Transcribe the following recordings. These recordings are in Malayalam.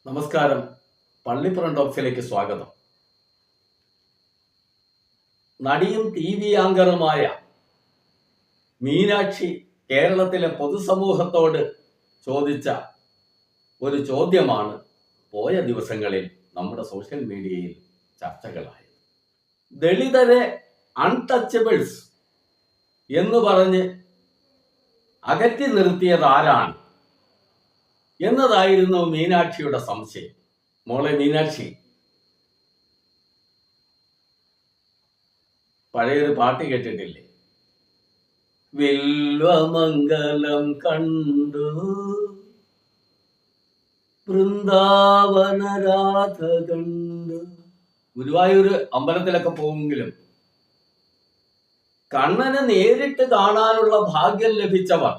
നമസ്കാരം. പള്ളിപ്പുറം ടോക്സിലേക്ക് സ്വാഗതം. നടിയും TV ആങ്കറുമായ മീനാക്ഷി കേരളത്തിലെ പൊതുസമൂഹത്തോട് ചോദിച്ച ഒരു ചോദ്യമാണ് പോയ ദിവസങ്ങളിൽ നമ്മുടെ സോഷ്യൽ മീഡിയയിൽ ചർച്ചകളായത്. ദളിതരെ അൺടച്ചബിൾസ് എന്ന് പറഞ്ഞ് അകറ്റി നിർത്തിയത് ആരാണ് എന്നതായിരുന്നു മീനാക്ഷിയുടെ സംശയം. മോളെ മീനാക്ഷി, പഴയൊരു പാട്ട് കേട്ടിട്ടില്ലേ? വില്വമംഗലം കണ്ടു വൃന്ദാവന രാധ കണ്ടു. ഗുരുവായൂർ അമ്പലത്തിലൊക്കെ പോകുമെങ്കിലും കണ്ണനെ നേരിട്ട് കാണാനുള്ള ഭാഗ്യം ലഭിച്ചവർ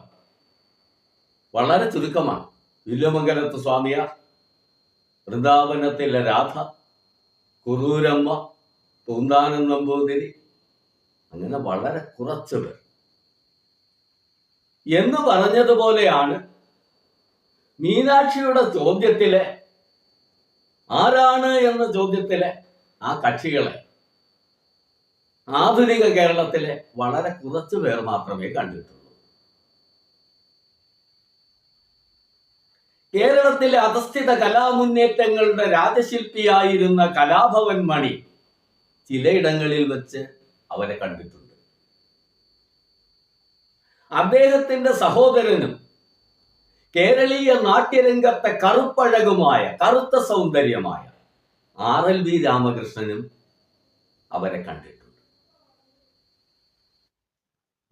വളരെ ചുരുക്കമാണ്. വില്വമംഗലത്ത് സ്വാമിയാർ, വൃന്ദാവനത്തിലെ രാധ, കുറൂരമ്മ, പൂന്താനം നമ്പൂതിരി, അങ്ങനെ വളരെ കുറച്ചു പേർ എന്ന് പറഞ്ഞതുപോലെയാണ് മീനാക്ഷിയുടെ ചോദ്യത്തിലെ ആരാണ് എന്ന ചോദ്യത്തിലെ ആ കക്ഷികളെ ആധുനിക കേരളത്തിലെ വളരെ കുറച്ചു പേർ മാത്രമേ കണ്ടിട്ടുള്ളൂ. കേരളത്തിലെ അധസ്ഥിത കലാമുന്നേറ്റങ്ങളുടെ രാജശില്പിയായിരുന്ന കലാഭവൻ മണി ചിലയിടങ്ങളിൽ വെച്ച് അവരെ കണ്ടിട്ടുണ്ട്. അദ്ദേഹത്തിന്റെ സഹോദരനും കേരളീയ നാട്യരംഗത്തെ കറുപ്പഴകുമായ കറുത്ത സൗന്ദര്യമായ RLV രാമകൃഷ്ണനും അവരെ കണ്ടിട്ടുണ്ട്.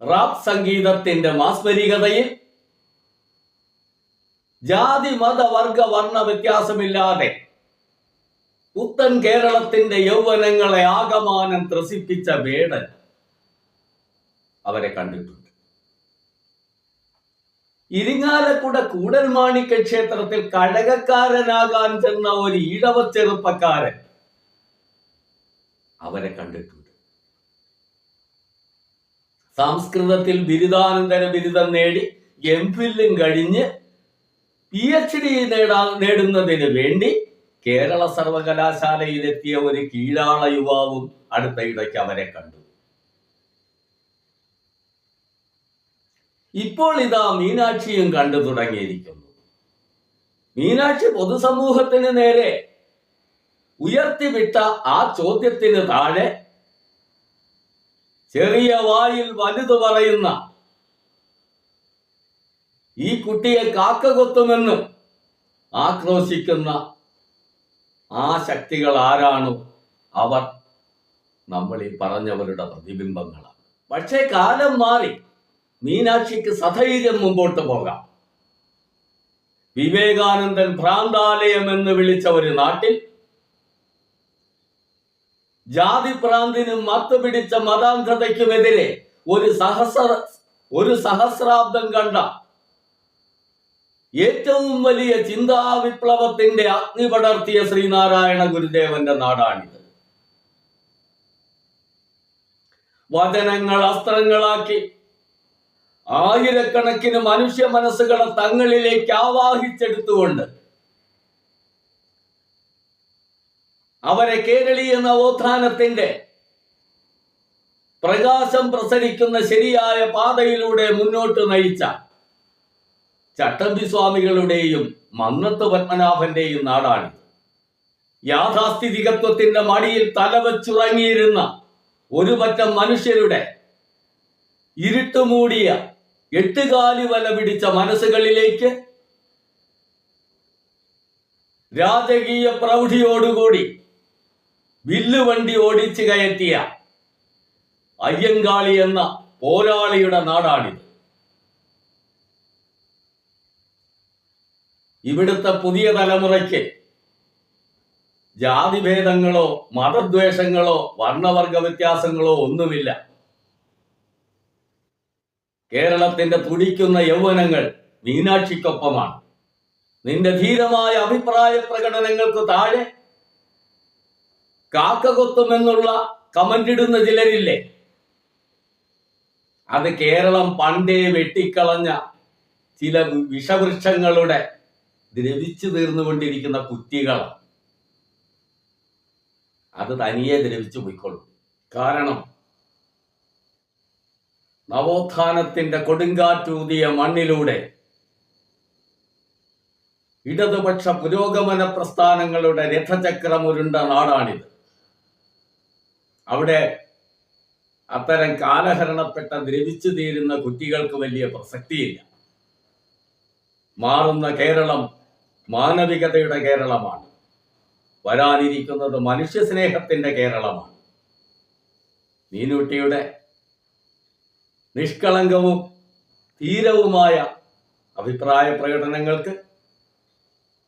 റാപ്പ് സംഗീതത്തിന്റെ മാസ്മരികതയിൽ ജാതി മത വർഗ വർണ്ണ വ്യത്യാസമില്ലാതെ പുത്തൻ കേരളത്തിന്റെ യൗവനങ്ങളെ ആകമാനം ത്രസിപ്പിച്ച വേടൻ അവരെ കണ്ടിട്ടുണ്ട്. ഇരിങ്ങാലക്കുട കൂടൽമാണിക്യ ക്ഷേത്രത്തിൽ കഴകക്കാരനാകാൻ ചെന്ന ഒരു ഈഴവ ചെറുപ്പക്കാരൻ അവരെ കണ്ടിട്ടുണ്ട്. സംസ്കൃതത്തിൽ ബിരുദാനന്തര ബിരുദം നേടി MPhil കഴിഞ്ഞ് PhD നേടുന്നതിന് വേണ്ടി കേരള സർവകലാശാലയിലെത്തിയ ഒരു കീഴാള യുവാവും അടുത്തയിടയ്ക്ക് അവരെ കണ്ടു. ഇപ്പോൾ ഇതാ മീനാക്ഷിയും കണ്ടു തുടങ്ങിയിരിക്കുന്നു. മീനാക്ഷി പൊതുസമൂഹത്തിന് നേരെ ഉയർത്തിവിട്ട ആ ചോദ്യത്തിന് താഴെ ചെറിയ വായിൽ വലുത് പറയുന്ന ഈ കുട്ടിയെ കാക്ക കൊത്തുമെന്ന് ആക്രോശിക്കുന്ന ആ ശക്തികൾ ആരാണോ അവർ നമ്മൾ ഈ പറഞ്ഞവരുടെ പ്രതിബിംബങ്ങളാണ്. പക്ഷേ കാലം മാറി. മീനാക്ഷിക്ക് സധൈര്യം മുമ്പോട്ട് പോകാം. വിവേകാനന്ദൻ ഭ്രാന്താലയം എന്ന് വിളിച്ച ഒരു നാട്ടിൽ ജാതിഭ്രാന്തിനും മത്തുപിടിച്ച മതാന്ധതയ്ക്കുമെതിരെ ഒരു സഹസ്രാബ്ദം കണ്ട ഏറ്റവും വലിയ ചിന്താ വിപ്ലവത്തിന്റെ അഗ്നി പടർത്തിയ ശ്രീനാരായണ ഗുരുദേവന്റെ നാടാണിത്. വചനങ്ങൾ അസ്ത്രങ്ങളാക്കി ആയിരക്കണക്കിന് മനുഷ്യ മനസ്സുകളെ തങ്ങളിലേക്ക് ആവാഹിച്ചെടുത്തുകൊണ്ട് അവരെ കേരളീയ നവോത്ഥാനത്തിന്റെ പ്രകാശം പ്രസരിക്കുന്ന ശരിയായ പാതയിലൂടെ മുന്നോട്ട് നയിച്ച ചട്ടമ്പി സ്വാമികളുടെയും മന്നത്ത് പത്മനാഭന്റെയും നാടാണ്. യാഥാസ്ഥിതികത്വത്തിന്റെ മടിയിൽ തലവച്ചുറങ്ങിയിരുന്ന ഒരു പറ്റം മനുഷ്യരുടെ ഇരുട്ടുമൂടിയ എട്ടുകാലി വല പിടിച്ച മനസ്സുകളിലേക്ക് രാജകീയ പ്രൗഢിയോടുകൂടി വില്ലുവണ്ടി ഓടിച്ചു കയറ്റിയ അയ്യങ്കാളി എന്ന പോരാളിയുടെ നാടാണിത്. ഇവിടുത്തെ പുതിയ തലമുറയ്ക്ക് ജാതിഭേദങ്ങളോ മതദ്വേഷങ്ങളോ വർണ്ണവർഗ വ്യത്യാസങ്ങളോ ഒന്നുമില്ല. കേരളത്തിന്റെ തുടിക്കുന്ന യൗവനങ്ങൾ മീനാക്ഷിക്കൊപ്പമാണ്. നിന്റെ ധീരമായ അഭിപ്രായ പ്രകടനങ്ങൾക്ക് താഴെ കാക്ക കൊത്തുമെന്നുള്ള കമന്റ് ഇടുന്ന ചിലരില്ലേ? അത് കേരളം പണ്ടേ വെട്ടിക്കളഞ്ഞ ചില വിഷവൃക്ഷങ്ങളുടെ ദ്രവിച്ചു തീർന്നുകൊണ്ടിരിക്കുന്ന കുറ്റികളാണ്. അത് തനിയെ ദ്രവിച്ചു പോയിക്കൊള്ളും. കാരണം നവോത്ഥാനത്തിന്റെ കൊടുങ്കാറ്റൂതിയ മണ്ണിലൂടെ ഇടതുപക്ഷ പുരോഗമന പ്രസ്ഥാനങ്ങളുടെ രഥചക്രമുരുണ്ട നാടാണിത്. അവിടെ അത്തരം കാലഹരണപ്പെട്ട ദ്രവിച്ചു തീരുന്ന കുറ്റികൾക്ക് വലിയ പ്രസക്തിയില്ല. മാറുന്ന കേരളം മാനവികതയുടെ കേരളമാണ്. വരാനിരിക്കുന്നത് മനുഷ്യസ്നേഹത്തിന്റെ കേരളമാണ്. മീനൂട്ടിയുടെ നിഷ്കളങ്കവും ധീരവുമായ അഭിപ്രായ പ്രകടനങ്ങൾക്ക്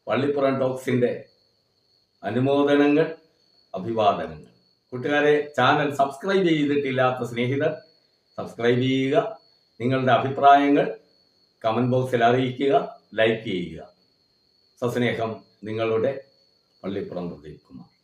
പള്ളിപ്പുറം ടോക്സിന്റെ അനുമോദനങ്ങൾ, അഭിവാദനങ്ങൾ. കൂട്ടുകാരെ, ചാനൽ സബ്സ്ക്രൈബ് ചെയ്തിട്ടില്ലാത്ത സ്നേഹിതർ സബ്സ്ക്രൈബ് ചെയ്യുക. നിങ്ങളുടെ അഭിപ്രായങ്ങൾ കമന്റ് ബോക്സിൽ അറിയിക്കുക, ലൈക്ക് ചെയ്യുക. സസ്നേഹം, നിങ്ങളുടെ പള്ളിപ്പുറം പ്രദീപ് കുമാർ.